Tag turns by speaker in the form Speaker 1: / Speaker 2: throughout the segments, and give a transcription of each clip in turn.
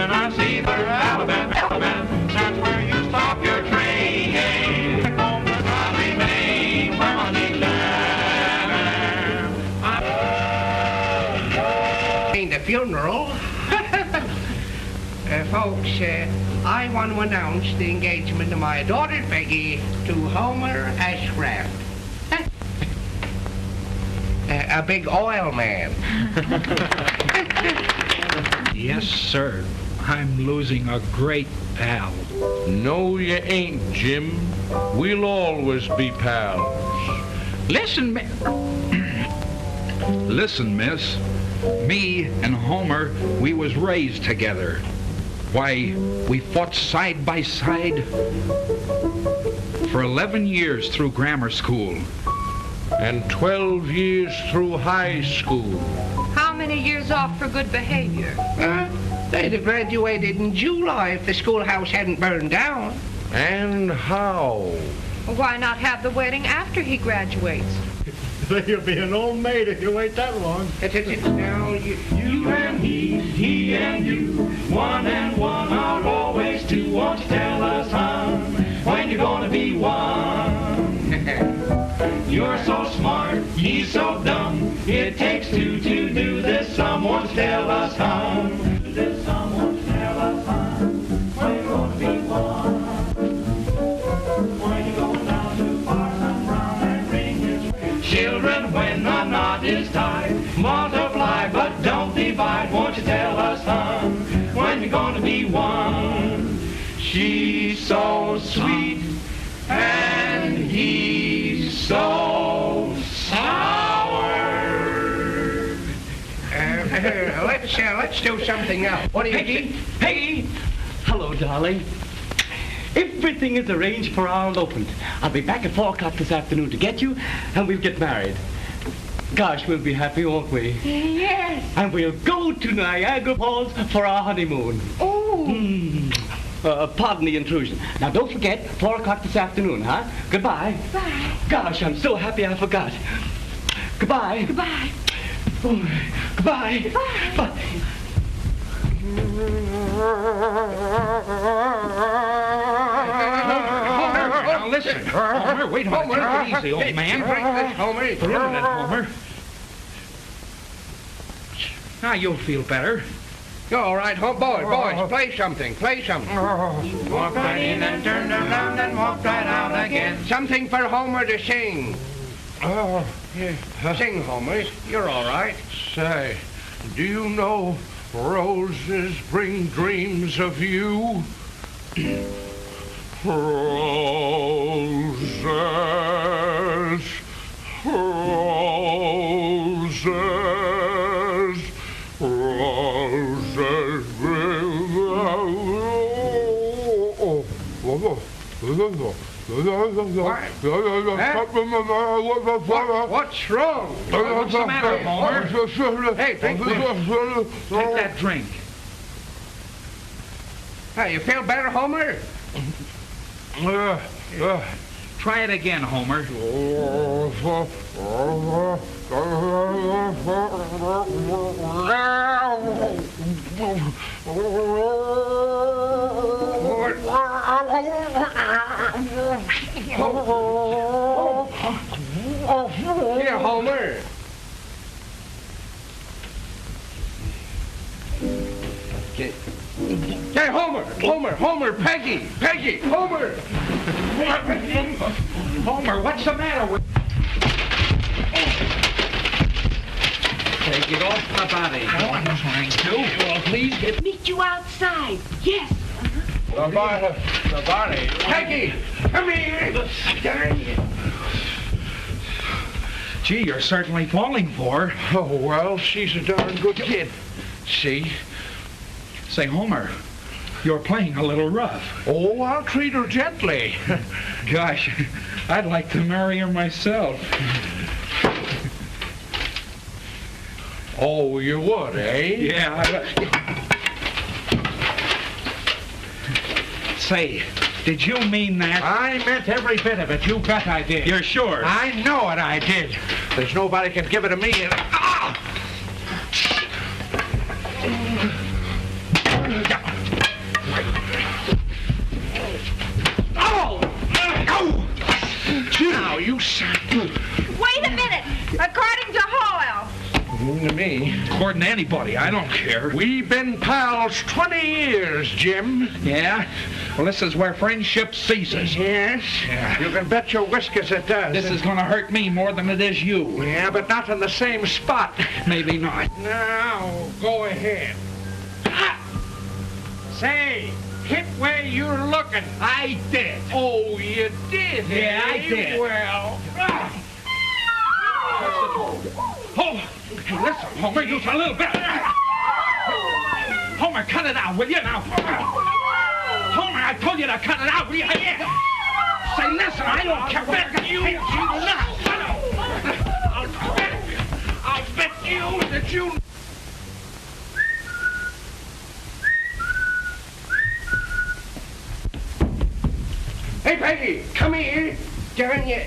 Speaker 1: when I see the Alabama, that's where you stop your train. I remain where my knees
Speaker 2: Ain't a funeral. Folks, I want to announce the engagement of my daughter Peggy to Homer Ashcraft. A big oil man.
Speaker 3: Yes, sir. I'm losing a great pal.
Speaker 4: No, you ain't, Jim. We'll always be pals.
Speaker 3: Listen, Listen, miss. Me and Homer, we was raised together. Why, we fought side by side for 11 years through grammar school.
Speaker 4: And 12 years through high school.
Speaker 5: How many years off for good behavior?
Speaker 2: They'd have graduated in July if the schoolhouse hadn't burned down.
Speaker 4: And how?
Speaker 5: Why not have the wedding after he graduates?
Speaker 6: You'll be an old maid if you wait that long.
Speaker 2: Now,
Speaker 1: You and he and you, one and one are always two. Won't you tell us, hon, when you're gonna be one? You're so smart, he's so dumb. It takes two to do this. Someone tell us, hon. Someone tell us, hon, when you're gonna be one. When you're going down to Parson Brown and ring his ring. Children, when the knot is tied, multiply but don't divide. Won't you tell us, hon, when you're gonna be one? She's so sweet and he's so sour.
Speaker 2: Let's do something else. What do you think?
Speaker 7: Peggy! Hello, darling. Everything is arranged for our elopement. I'll be back at 4 o'clock this afternoon to get you, and we'll get married. Gosh, we'll be happy, won't we?
Speaker 5: Yes.
Speaker 7: And we'll go to Niagara Falls for our honeymoon.
Speaker 5: Oh.
Speaker 7: Pardon the intrusion. Now, don't forget, 4 o'clock this afternoon, huh? Goodbye.
Speaker 5: Bye.
Speaker 7: Gosh, I'm so happy I forgot. Goodbye.
Speaker 5: Goodbye.
Speaker 7: Oh, goodbye.
Speaker 5: Goodbye.
Speaker 7: Bye.
Speaker 3: Now listen, Homer, wait a minute. Take it easy, old man.
Speaker 2: Drink this, Homer.
Speaker 3: Wait a minute, Homer. Now you'll feel better.
Speaker 2: All right, boys, play something.
Speaker 1: Walk right in and turn around and walk right out again.
Speaker 2: Something for Homer to sing. Sing, Homer. You're all right.
Speaker 4: Say, do you know roses bring dreams of you? Roses, roses, roses bring...
Speaker 2: What's wrong?
Speaker 3: What's the matter, Homer?
Speaker 2: Hey, drink this.
Speaker 3: Take that drink.
Speaker 2: Hey, you feel better, Homer?
Speaker 3: Try it again, Homer.
Speaker 2: Here, Homer. Hey, Homer, Peggy, Homer.
Speaker 3: Homer, what's the matter with... Take it off my body. I'm trying to. Please get...
Speaker 5: Meet you outside. Yes.
Speaker 4: The body.
Speaker 2: Peggy, come here.
Speaker 3: Gee, you're certainly falling for her.
Speaker 4: Oh, well, she's a darn good kid. See?
Speaker 3: Say, Homer, you're playing a little rough.
Speaker 4: Oh, I'll treat her gently.
Speaker 3: Gosh, I'd like to marry her myself.
Speaker 4: Oh, you would, eh?
Speaker 3: Yeah. Say, did you mean that?
Speaker 4: I meant every bit of it. You bet I did.
Speaker 3: You're sure?
Speaker 4: I know it, I did. There's nobody can give it to me.
Speaker 3: according to anybody. I don't care.
Speaker 4: We've been pals 20 years, Jim.
Speaker 3: Yeah? Well, this is where friendship ceases.
Speaker 4: Yes?
Speaker 3: Yeah.
Speaker 4: You can bet your whiskers it does.
Speaker 3: This is going to hurt me more than it is you.
Speaker 4: Yeah, but not in the same spot.
Speaker 3: Maybe not.
Speaker 4: Now, go ahead. Ha! Say, hit where you're looking.
Speaker 3: I did.
Speaker 4: Oh, you did?
Speaker 3: Yeah, I
Speaker 4: eh?
Speaker 3: did.
Speaker 4: Well,
Speaker 3: Oh, hey, listen, Homer, just a little bit. Homer, cut it out, will you now? Homer, I told you to cut it out, will you? Say, listen, I don't care. Bet you
Speaker 4: I'll bet you that you... Hey, Peggy, come here.
Speaker 2: Darn you.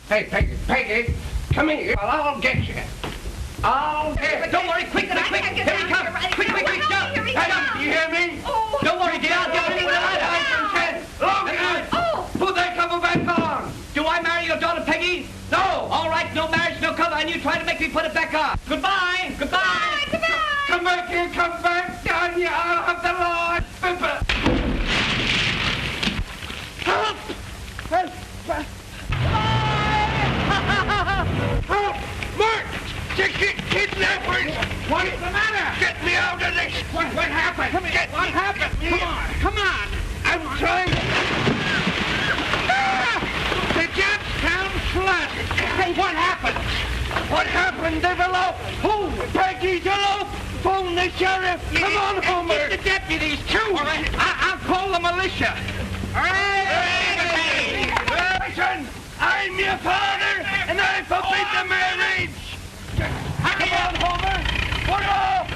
Speaker 4: Hey, Peggy, come here. Well, I'll get you. I'll get you.
Speaker 7: Don't worry, quick, here he comes. Quick, jump.
Speaker 4: Hey, you hear me?
Speaker 5: Oh.
Speaker 7: Don't worry, dear, I'll get him. Put that cover back on. Do I marry your daughter, Peggy? No. All right, no marriage, no cover, and you try to make me put it back on. Goodbye.
Speaker 4: Come back here, come back down here. I'll have the Lord. Help! Help! Mark! Kidnappers! What's the matter? Get me out of this! What happened? What happened? Come on! I'm trying... The Johnstown flood! Hey, what happened? What happened? They've eloped! Who? Peggy's eloped! Phone the sheriff! Come on, Homer! Get the deputies, too! All right, I'll call the militia! All right! Listen! I'm your father, and I forbid the marriage! Come on, Homer! What off?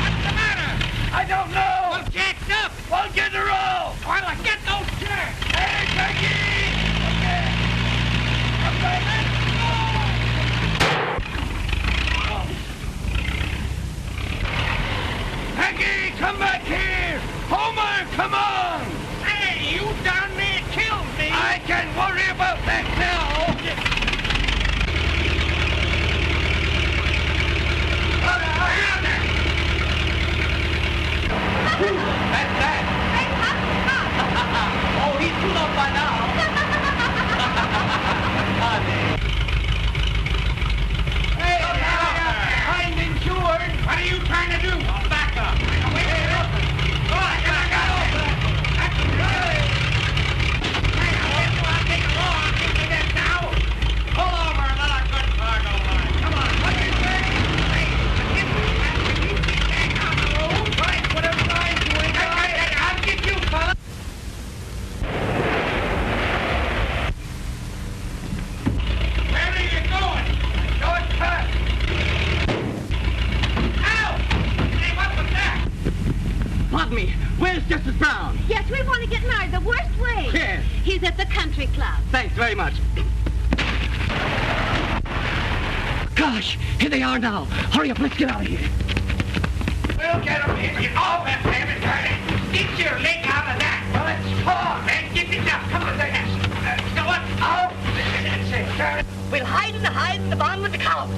Speaker 4: What's the matter? I don't know! Well, jacked up! Well, get her all! Well, get those jacks! Hey, Peggy! Okay. Come back, Peggy, come back here! Homer, come on! Hey, you down there killed me! I can't worry about that now! That's that! Oh, he's too low by now! Hey, I'm insured! What are you trying to do? Back up! Pardon me, where's Justice Brown?
Speaker 8: Yes, we want to get married the worst way.
Speaker 7: Yes.
Speaker 8: He's at the country club.
Speaker 7: Thanks very much. Gosh, here they are now. Hurry up, let's get out of here.
Speaker 4: We'll get him in. All that damn it, get your leg out of that. Well, it's talk. Man, get me down. Come on, there. You know what? I'll... That's it.
Speaker 8: We'll hide in the barn with the cow.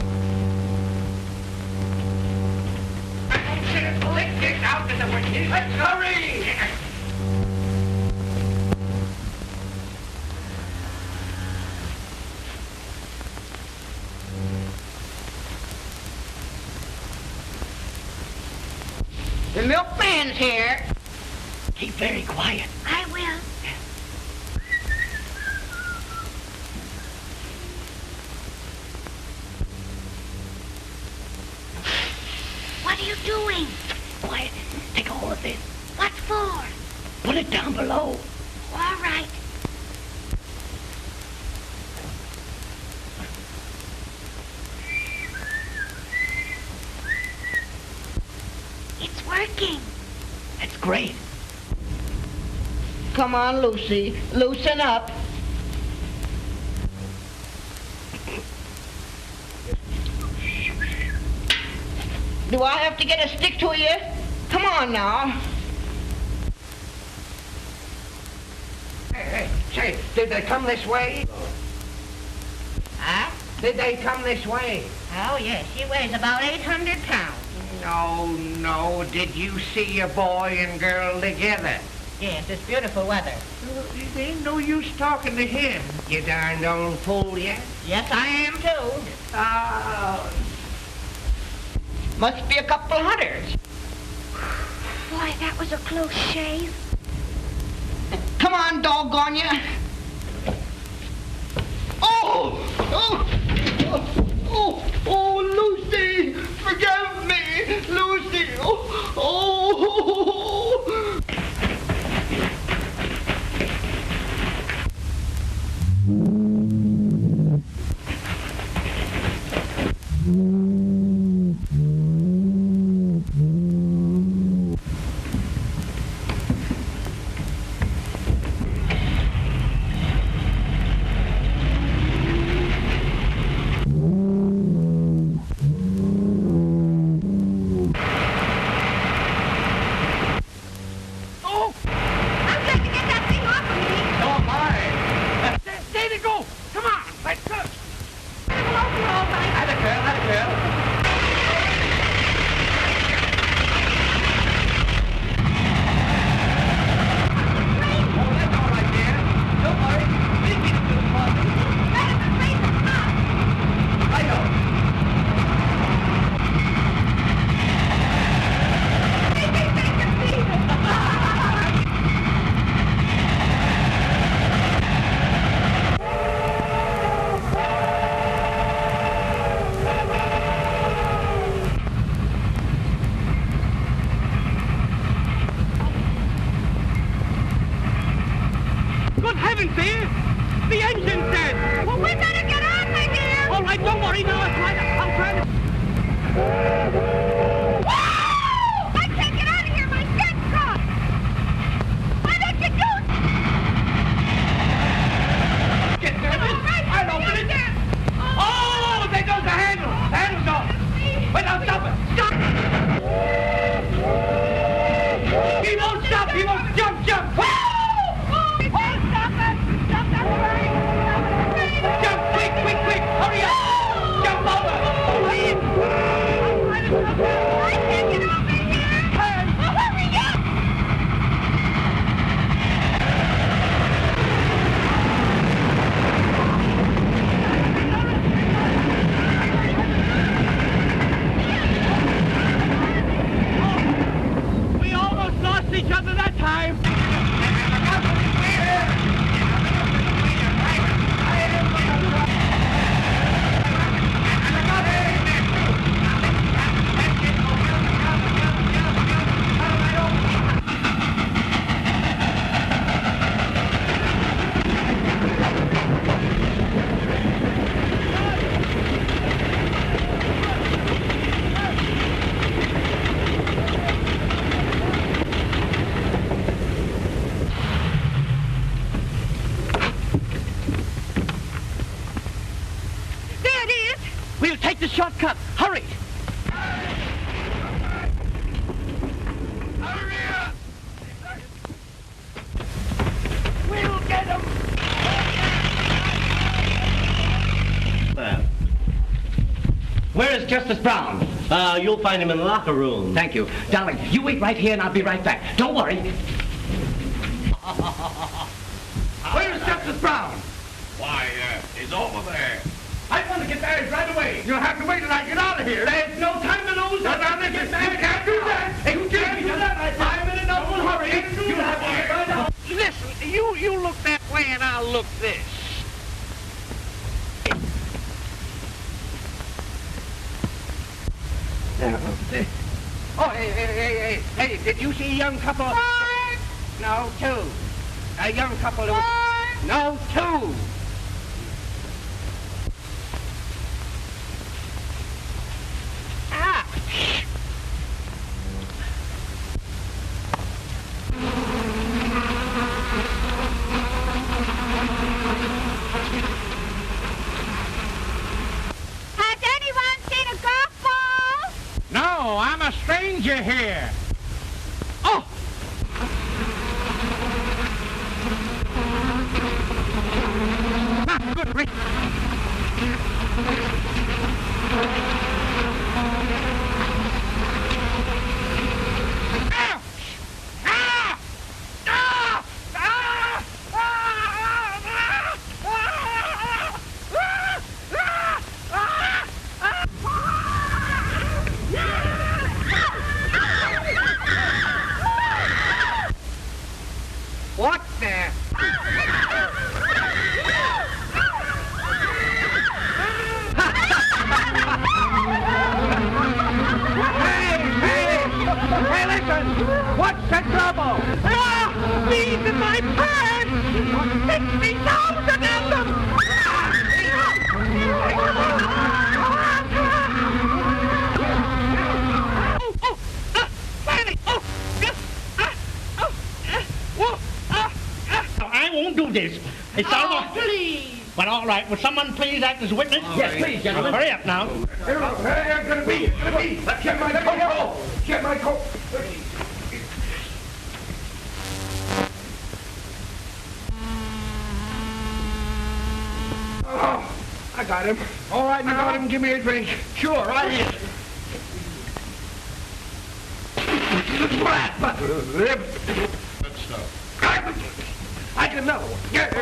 Speaker 4: Let's get out of the way. Let's hurry.
Speaker 2: The milkman's here.
Speaker 7: Keep very quiet.
Speaker 8: I will. What are you doing?
Speaker 7: Quiet. Take a hold of this.
Speaker 8: What for?
Speaker 7: Put it down below.
Speaker 8: All right. It's working.
Speaker 7: That's great.
Speaker 2: Come on, Lucy. Loosen up. Do I have to get a stick to you? Come on now. Say, did they come this way?
Speaker 8: Huh?
Speaker 2: Did they come this way?
Speaker 8: Oh, yes. She weighs about 800 pounds.
Speaker 2: No. Did you see a boy and girl together?
Speaker 8: Yes, it's beautiful weather.
Speaker 2: There ain't no use talking to him, you darned old fool, yeah?
Speaker 8: Yes, I am, too.
Speaker 2: Must be a couple hunters.
Speaker 8: Boy, that was a close shave.
Speaker 2: Come on, doggone you. Oh, Lucy, forgive me, Lucy.
Speaker 4: Good heavens, dear! The engine's dead!
Speaker 8: Well, we better get on, my dear!
Speaker 4: All right, don't worry now. I'm trying to...
Speaker 8: Whoa! I can't get out of here! My skirt's caught! Why don't you do it?
Speaker 4: Get nervous! I'll open it! Oh, there goes the handle! The handle's off! Wait, now, stop it! Stop! He won't stop! He won't jump! Jump! Jump, quick, hurry up! Jump over!
Speaker 8: I can't get over here! Hurry up!
Speaker 4: We almost lost each other that time! We'll take the shortcut. Hurry! We'll get him!
Speaker 7: Where is Justice Brown?
Speaker 9: You'll find him in the locker room.
Speaker 7: Thank you. Darling, you wait right here and I'll be right back. Don't worry. Where is Justice Brown?
Speaker 3: Why, he's over there.
Speaker 4: I want to get married right away. You'll have to wait till I get out of here. There's no time to lose. Get married. You can't do that. You can't do that. I'm in an awful hurry. You have to get right out.
Speaker 2: Listen, you look that way and I'll look this. Oh, hey, did you see a young couple?
Speaker 8: One!
Speaker 2: No, two. A young couple who...
Speaker 8: One!
Speaker 2: No, two. Ouch.
Speaker 8: Has anyone seen a golf ball?
Speaker 2: No, I'm a stranger here. Oh! What the? Hey, listen! What's the trouble? These are my pants! 60,000 of them!
Speaker 6: I won't do this. It's all right.
Speaker 2: Please!
Speaker 6: Well, all right. Will someone please act as witness?
Speaker 7: Yes, please, gentlemen.
Speaker 6: Hurry up now.
Speaker 1: Get my coat! Get my coat! Oh, I got him.
Speaker 2: All right, now.
Speaker 1: I got him. Give me a drink.
Speaker 2: Sure, right here.
Speaker 1: I can know. Get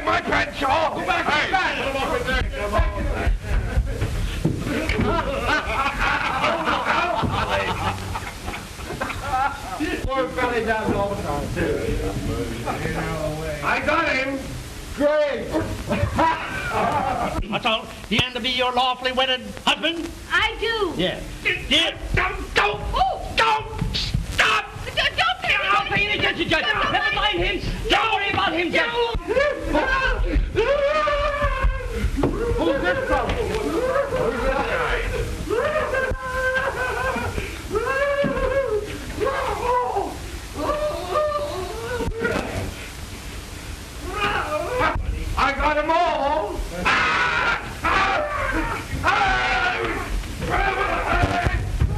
Speaker 1: my pants off. Go back.
Speaker 4: Poor belly down all the time.
Speaker 1: I got him.
Speaker 4: Great.
Speaker 6: That's all. You intend to be your lawfully wedded husband?
Speaker 8: I do.
Speaker 6: Yes. Yeah.
Speaker 1: Don't stop.
Speaker 7: I'll pay the attention, Judge. Never mind him. Don't worry about him, Judge.
Speaker 1: Who's this fellow? I got them all.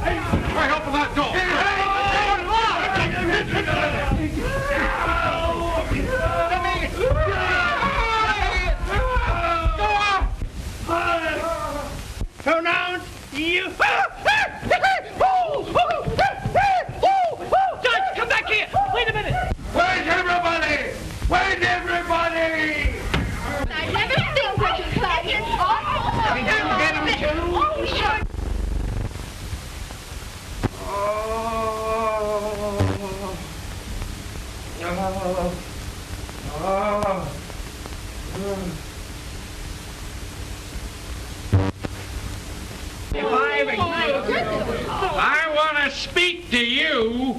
Speaker 1: Hey, open that door.
Speaker 6: Pronounce you.
Speaker 7: Judge, come back here. Wait a minute.
Speaker 1: Where's everybody? Where's everybody?
Speaker 8: I never seen such a sight. It's awful.
Speaker 2: Did you get him too?
Speaker 8: Oh, sure.
Speaker 3: I want to speak to you.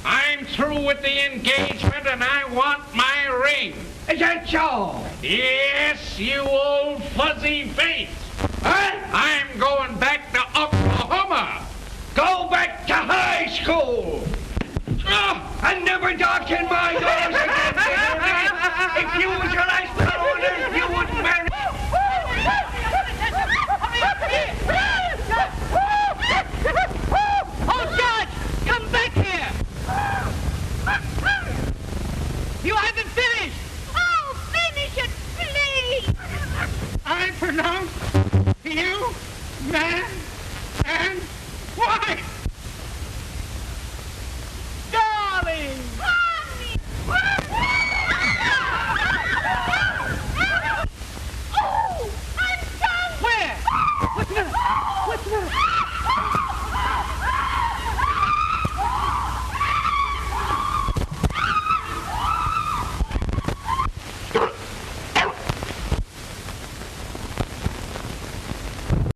Speaker 3: I'm through with the engagement and I want my ring.
Speaker 2: Is that so?
Speaker 3: Yes, you old fuzzy face. I'm going back to Oklahoma.
Speaker 2: Go back to high school. And never darken my doors again. If you was a nice fellow, you wouldn't marry.
Speaker 8: Oh, Judge, come back here. You haven't finished. Oh, finish it, please.
Speaker 6: I pronounce you man and wife.